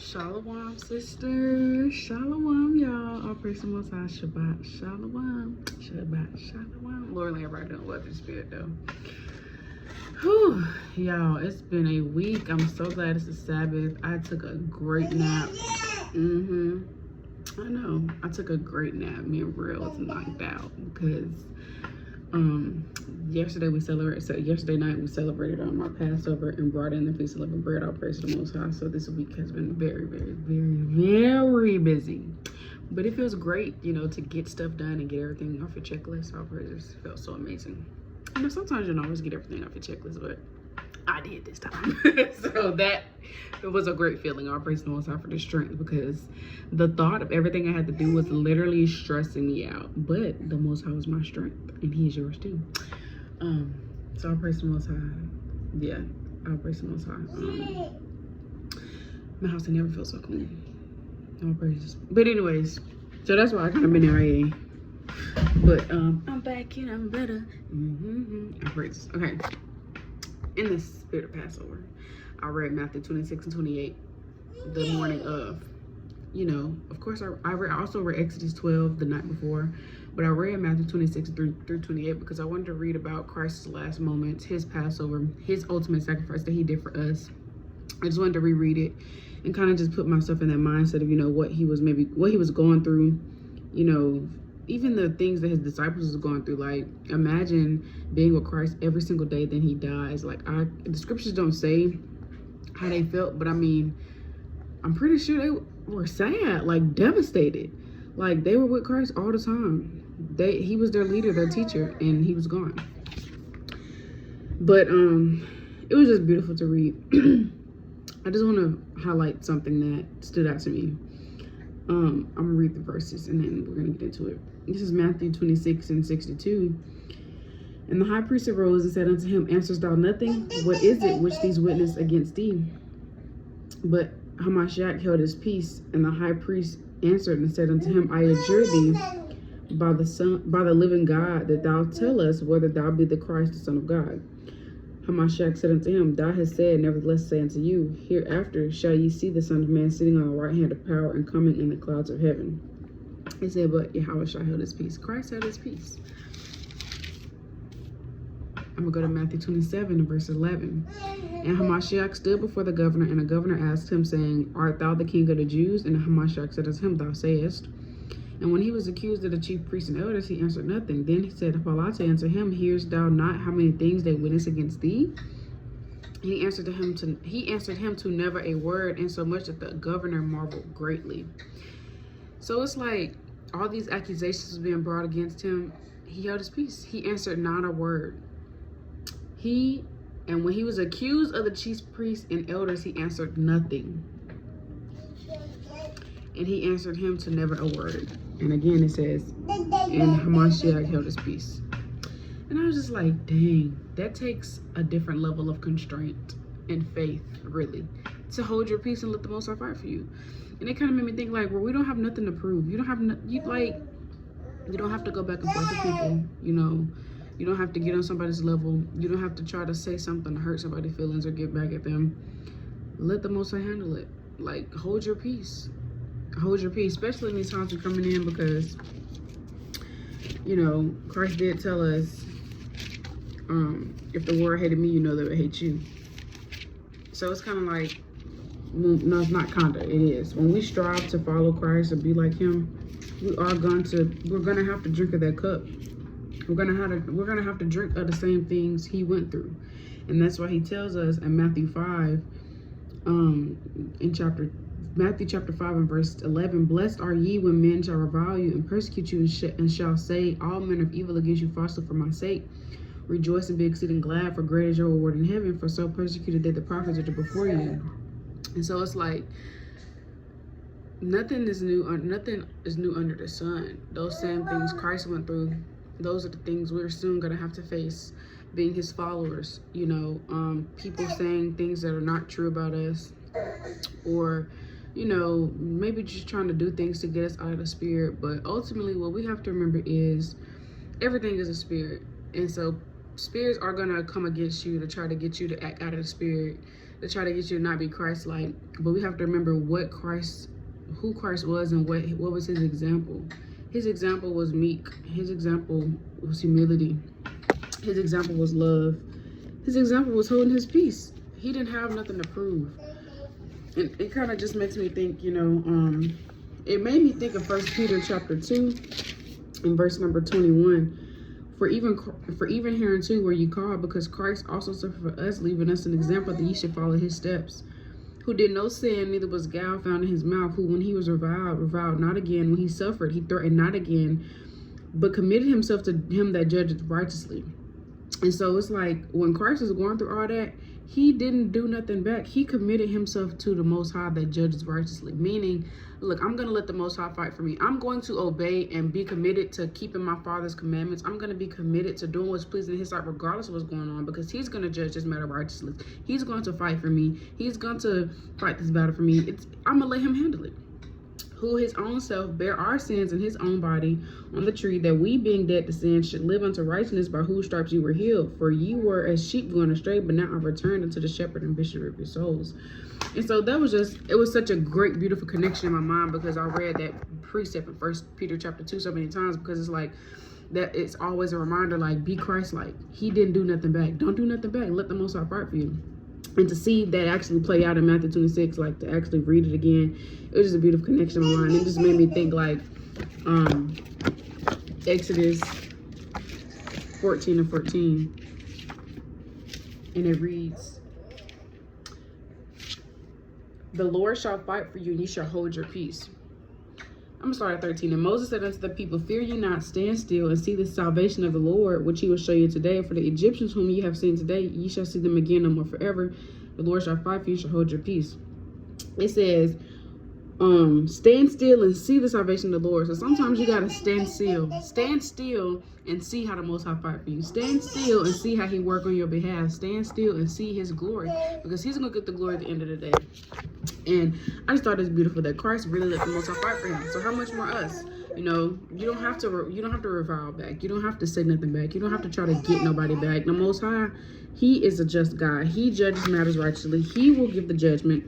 Shalom, sister. Shalom, y'all. All praise the Most High. Shabbat. Shalom. Shabbat. Shalom. Lord, let everybody know what the spirit though. Whew, y'all. It's been a week. I'm so glad it's the Sabbath. I took a great nap. I know. I took a great nap. Me and Real was knocked out because yesterday night we celebrated our Passover and brought in the Feast of Leavened Bread. All praise to the Most High. So this week has been very, very, very, very busy. But it feels great, you know, to get stuff done and get everything off your checklist. All praises. Felt so amazing. You know, sometimes you don't always get everything off your checklist, but I did this time. So it was a great feeling. All praise to the Most High for the strength, because the thought of everything I had to do was literally stressing me out. But the Most High was my strength, and He's yours too. So all praise to the Most High. Yeah, all praise to the Most High. My house never feels so clean. All praises. But anyways, so that's why I kind of been MIA. But I'm back and I'm better. All praises. Okay. In the spirit of Passover, I read Matthew 26 and 28 the morning of. You know, of course, I also read Exodus 12 the night before, but I read Matthew 26 through 28 because I wanted to read about Christ's last moments, his Passover, his ultimate sacrifice that he did for us. I just wanted to reread it and kind of just put myself in that mindset of, you know, what he was going through, you know, even the things that his disciples was going through. Like, imagine being with Christ every single day, then he dies. Like, the scriptures don't say how they felt, but I mean, I'm pretty sure they were sad, like devastated. Like, they were with Christ all the time. He was their leader, their teacher, and he was gone. But it was just beautiful to read. I just want to highlight something that stood out to me. I'm gonna read the verses and then we're gonna get into it. This is Matthew 26 and 62. And the high priest arose and said unto him, Answerest thou nothing? What is it which these witness against thee? But Hamashiac held his peace, and the high priest answered and said unto him, I adjure thee by the living God, that thou tell us whether thou be the Christ, the Son of God. Hamashiac said unto him, Thou hast said, nevertheless say unto you, hereafter shall ye see the Son of Man sitting on the right hand of power and coming in the clouds of heaven. He said, but Yahawash held his peace. Christ held his peace. I'm going to go to Matthew 27 verse 11. And Hamashiac stood before the governor, and the governor asked him, saying, Art thou the king of the Jews? And Hamashiac said unto him, Thou sayest. And when he was accused of the chief priests and elders, he answered nothing. Then he said, Hippolyte unto him, Hearest thou not how many things they witness against thee? And he answered him to never a word, insomuch that the governor marveled greatly. So it's like all these accusations being brought against him, he held his peace. He answered not a word. And when he was accused of the chief priests and elders, he answered nothing. And he answered him to never a word. And again, it says, and Hamashiach held his peace. And I was just like, dang, that takes a different level of constraint and faith, really, to hold your peace and let the Most High fight for you. And it kind of made me think, like, well, we don't have nothing to prove. You don't have you don't have to go back and forth with people, you know. You don't have to get on somebody's level. You don't have to try to say something to hurt somebody's feelings or get back at them. Let the Most High handle it. Like, hold your peace. Hold your peace, especially in these times we're coming in, because, you know, Christ did tell us, if the world hated me, you know they would hate you. So it's kind of like, no, it's not kinda, it is. When we strive to follow Christ and be like him, we're gonna have to drink of that cup. We're gonna have to drink of the same things he went through. And that's why he tells us in Matthew 5, Matthew chapter 5 and verse 11, Blessed are ye when men shall revile you and persecute you and shall say all manner of evil against you falsely for my sake. Rejoice and be exceeding glad, for great is your reward in heaven, for so persecuted they the prophets which are before you. And so it's like, nothing is new under the sun. Those same things Christ went through, those are the things we're soon gonna have to face, being his followers. You know, people saying things that are not true about us, or, you know, maybe just trying to do things to get us out of the spirit. But ultimately, what we have to remember is everything is a spirit. And so spirits are gonna come against you to try to get you to act out of the spirit, to try to get you to not be Christ-like. But we have to remember who Christ was and what was his example. His example was meek. His example was humility. His example was love. His example was holding his peace. He didn't have nothing to prove. And it kind of just makes me think, you know, it made me think of 1 Peter chapter 2 and verse number 21. For even hereunto were you called, because Christ also suffered for us, leaving us an example that ye should follow his steps. Who did no sin, neither was guile found in his mouth, who when he was reviled not again, when he suffered, he threatened not again, but committed himself to him that judgeth righteously. And so it's like, when Christ was going through all that, he didn't do nothing back. He committed himself to the Most High that judges righteously. Meaning, look, I'm going to let the Most High fight for me. I'm going to obey and be committed to keeping my Father's commandments. I'm going to be committed to doing what's pleasing in his sight, regardless of what's going on, because he's going to judge this matter righteously. He's going to fight for me. He's going to fight this battle for me. I'm going to let him handle it. Who his own self bare our sins in his own body on the tree, that we being dead to sin should live unto righteousness, by whose stripes you were healed. For you were as sheep going astray, but now I've returned unto the shepherd and bishop of your souls. And so that was it was such a great, beautiful connection in my mind, because I read that precept in 1 Peter chapter 2 so many times, because it's like, that it's always a reminder, like, be Christ-like. He didn't do nothing back. Don't do nothing back. Let the Most High fight for you. And to see that actually play out in Matthew 26, like to actually read it again, it was just a beautiful connection in my mind. It just made me think like Exodus 14:14. And it reads, the Lord shall fight for you, and you shall hold your peace. I'm going to start at 13. And Moses said unto the people, fear ye not, stand still, and see the salvation of the Lord, which he will show you today. For the Egyptians whom ye have seen today, ye shall see them again no more forever. The Lord shall fight for you, shall hold your peace. It says, stand still and see the salvation of the Lord. So sometimes you got to stand still. Stand still and see how the Most High fight for you. Stand still and see how he work on your behalf. Stand still and see his glory, because he's going to get the glory at the end of the day. And I just thought it was beautiful that Christ really let the Most High fight for him. So how much more us? You know, you don't have to revile back. You don't have to say nothing back. You don't have to try to get nobody back. The Most High, he is a just God. He judges matters righteously. He will give the judgment.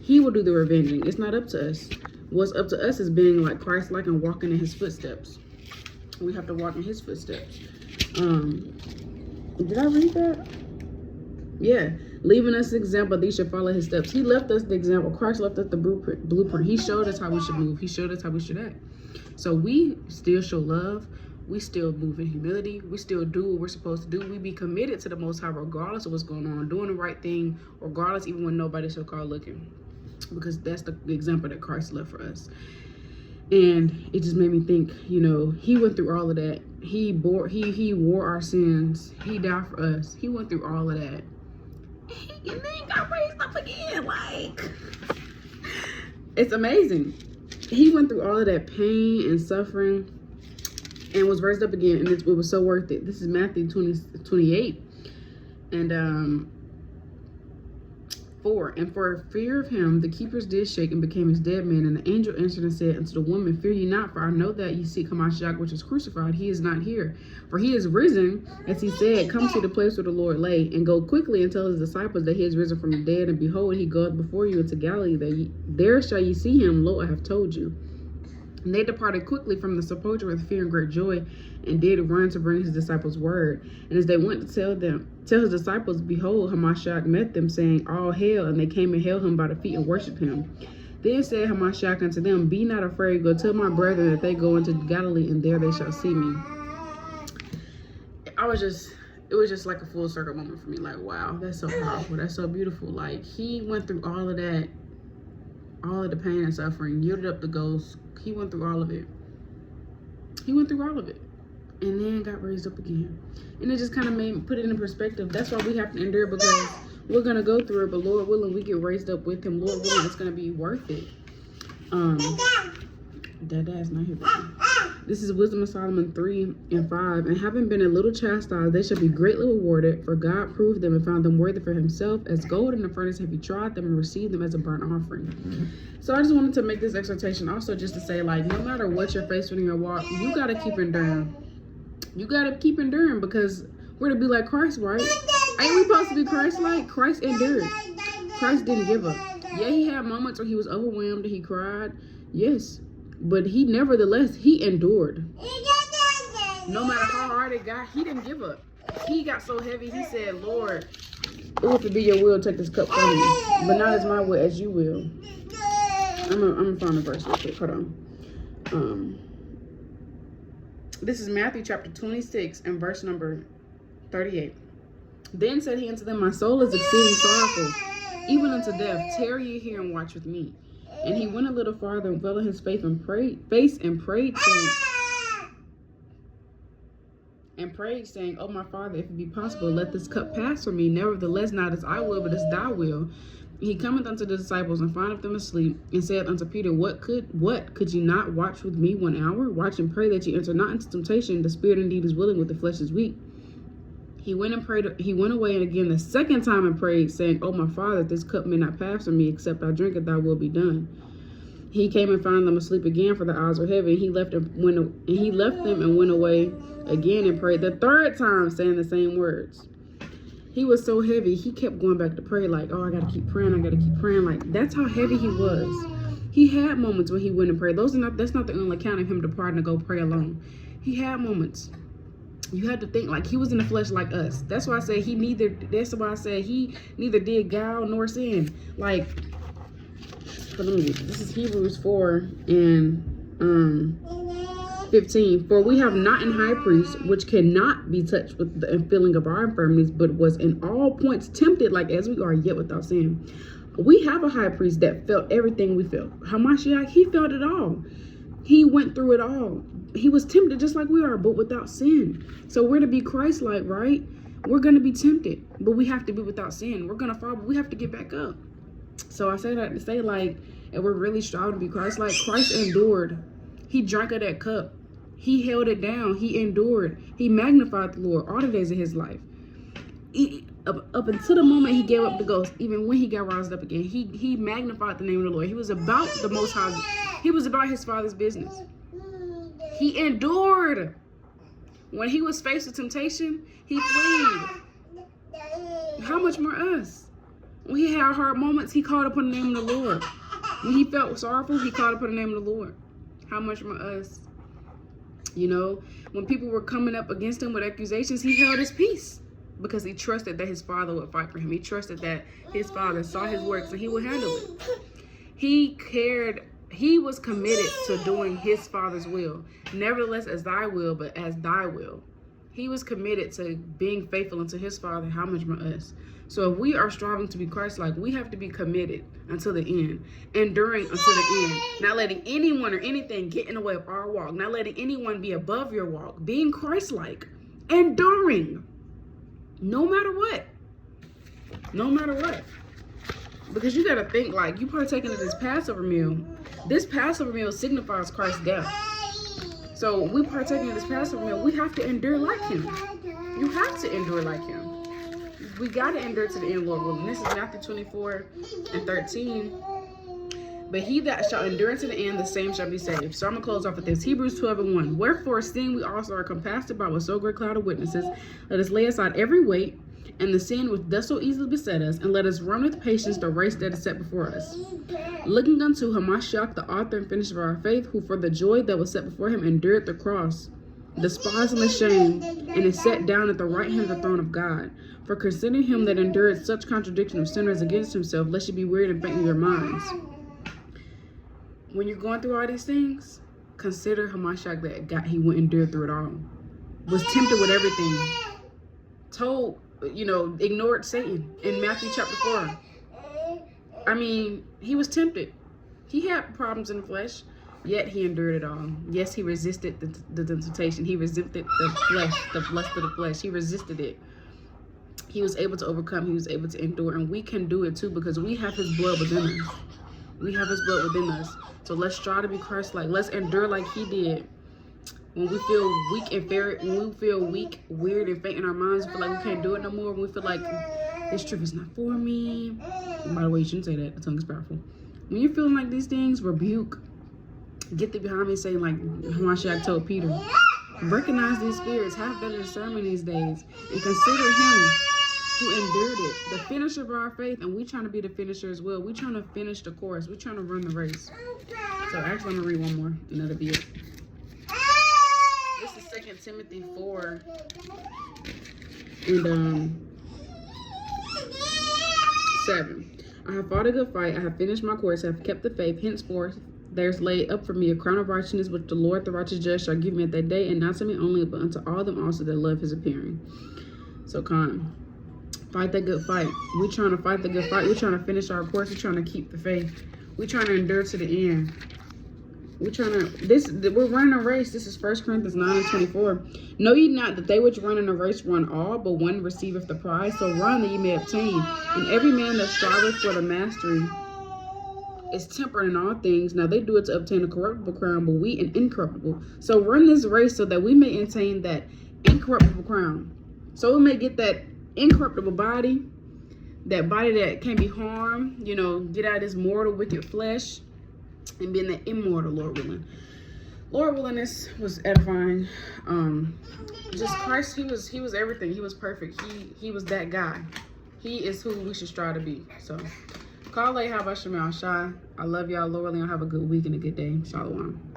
He will do the revenging. It's not up to us. What's up to us is being like Christ-like and walking in his footsteps. We have to walk in his footsteps. Did I read that? Yeah. Leaving us the example, these should follow his steps. He left us the example. Christ left us the blueprint. He showed us how we should move. He showed us how we should act. So we still show love. We still move in humility. We still do what we're supposed to do. We be committed to the Most High regardless of what's going on. Doing the right thing regardless, even when nobody's so-called looking. Because that's the example that Christ left for us. And it just made me think, you know, he went through all of that. He wore our sins. He died for us. He went through all of that. And then got raised up again. Like, it's amazing. He went through all of that pain and suffering and was raised up again, and it was so worth it. This is Matthew 28 and 4. And for fear of him the keepers did shake and became as dead men. And the angel answered and said unto the woman, fear ye not, for I know that ye seek Hamashiac, which is crucified. He is not here, for he is risen, as he said. Come to the place where the Lord lay, and go quickly and tell his disciples that he is risen from the dead. And behold, he goeth before you into Galilee. There shall ye see him. Lo, I have told you. And they departed quickly from the sepulchre with fear and great joy, and did run to bring his disciples word. And as they went to tell his disciples, behold, Hamashiac met them, saying, all hail. And they came and held him by the feet and worshipped him. Then said Hamashiac unto them, be not afraid. Go tell my brethren that they go into Galilee, and there they shall see me. It was just like a full circle moment for me. Like, wow, that's so powerful. That's so beautiful. Like, he went through all of that, all of the pain and suffering, yielded up the ghost. He went through all of it. He went through all of it. And then got raised up again. And it just kind of put it in perspective. That's why we have to endure, because we're going to go through it. But Lord willing, we get raised up with him. Lord willing, it's going to be worth it. Dad's not here. This is Wisdom of Solomon 3 and 5. And having been a little chastised, they shall be greatly rewarded. For God proved them and found them worthy for himself. As gold in the furnace have he tried them and received them as a burnt offering. So I just wanted to make this exhortation also just to say, like, no matter what you're facing in your walk, you got to keep enduring. You got to keep enduring, because we're to be like Christ, right? Ain't we supposed to be Christ-like? Christ endured. Christ didn't give up. Yeah, he had moments where he was overwhelmed and he cried. Yes. But he nevertheless, he endured. No matter how hard it got, he didn't give up. He got so heavy, he said, Lord, if it be your will, take this cup from me. But not as my will, as you will. I'm gonna find the verse real quick. Hold on. This is Matthew chapter 26 and verse number 38. Then said he unto them, my soul is exceeding sorrowful, even unto death. Tarry ye here and watch with me. And he went a little farther and fell on his face and prayed, saying, O my Father, if it be possible, let this cup pass from me. Nevertheless, not as I will, but as thy will. And he cometh unto the disciples and findeth them asleep, and saith unto Peter, What could ye not watch with me 1 hour? Watch and pray that ye enter not into temptation. The spirit indeed is willing, but the flesh is weak. He went away and again the second time and prayed, saying, O my Father, this cup may not pass from me, except I drink it, thy will be done. He came and found them asleep again, for the eyes were heavy. And he left them and went away again and prayed the third time, saying the same words. He was so heavy, he kept going back to pray, like, oh, I gotta keep praying. Like, that's how heavy he was. He had moments when he went and prayed. That's not the only account of him departing to go pray alone. He had moments. You had to think, like, he was in the flesh like us. That's why I say he neither did guile nor sin. Like, this is Hebrews 4 and 15. For we have not an high priest which cannot be touched with the feeling of our infirmities, but was in all points tempted like as we are, yet without sin. We have a high priest that felt everything we felt. Hamashiac, he felt it all. He went through it all. He was tempted just like we are, but without sin. So we're to be Christ-like, right? We're going to be tempted, but we have to be without sin. We're going to fall, but we have to get back up. So I say that to say, like, and we're really striving to be Christ-like. Christ endured. He drank of that cup. He held it down. He endured. He magnified the Lord all the days of his life. Up until the moment he gave up the ghost, even when he got roused up again, he magnified the name of the Lord. He was about the Most High. He was about his Father's business. He endured. When he was faced with temptation, he fled. How much more us? When he had hard moments, he called upon the name of the Lord. When he felt sorrowful, he called upon the name of the Lord. How much more us? You know, when people were coming up against him with accusations, he held his peace because he trusted that his Father would fight for him. He trusted that his Father saw his works and he would handle it. He cared. He was committed to doing his Father's will. Nevertheless, as thy will, but as thy will. He was committed to being faithful unto his Father. How much more us? So if we are striving to be Christ-like, we have to be committed until the end, enduring until the end, not letting anyone or anything get in the way of our walk, not letting anyone be above your walk, being Christ-like, enduring, no matter what. No matter what. Because you got to think, like, you partaking of this Passover meal. This Passover meal signifies Christ's death. So we partaking of this Passover meal, we have to endure like him. You have to endure like him. We got to endure to the end, Lord willing. This is Matthew 24 and 13. But he that shall endure to the end, the same shall be saved. So I'm going to close off with this. Hebrews 12 and 1. Wherefore, seeing we also are compassed about with so great cloud of witnesses, let us lay aside every weight and the sin which does so easily beset us, and let us run with patience the race that is set before us. Looking unto Hamashiac, the author and finisher of our faith, who for the joy that was set before him endured the cross, despising the shame, and is set down at the right hand of the throne of God. For consider him that endured such contradiction of sinners against himself, lest you be wearied and faint in your minds. When you're going through all these things, consider Hamashiac he went and endured through it all. Was tempted with everything. Told, ignored Satan in Matthew chapter 4. I mean, he was tempted. He had problems in the flesh, yet he endured it all. Yes, he resisted the temptation. He resisted the flesh, the lust of the flesh. He resisted it. He was able to overcome. He was able to endure. And we can do it too because we have his blood within us. We have his blood within us. So let's try to be Christ-like. Let's endure like he did. When we feel weak, weird, and faint in our minds, we feel like we can't do it no more. When we feel like this trip is not for me. By the way, you shouldn't say that. The tongue is powerful. When you're feeling like these things, rebuke. Get thee behind me, saying like Hamashiac told Peter. Recognize these spirits. Have better discernment these days. And consider him who endured it, the finisher of our faith, and we trying to be the finisher as well. We trying to finish the course. We trying to run the race. So actually, I'm gonna read one more, and that'll be it. This is 2 Timothy 4 and 7. I have fought a good fight. I have finished my course. I have kept the faith. Henceforth, there's laid up for me a crown of righteousness, which the Lord, the righteous judge, shall give me at that day, and not to me only, but unto all them also that love his appearing. So come, fight that good fight. We trying to fight the good fight. We trying to finish our course. We trying to keep the faith. We trying to endure to the end. We're running a race. This is 1 Corinthians 9 and 24. Know ye not that they which run in a race run all, but one receiveth the prize? So run that ye may obtain. And every man that striveth for the mastery is temperate in all things. Now they do it to obtain a corruptible crown, but we an incorruptible. So run this race so that we may attain that incorruptible crown. So we may get that incorruptible body, that body that can't be harmed, you know, get out of this mortal wicked flesh, and being the immortal, Lord willing. Lord willing, this was edifying. Just Christ, he was everything. He was perfect. He was that guy. He is who we should strive to be. So call Bahasham. I love y'all. Lord willing, y'all have a good week and a good day. Shalom.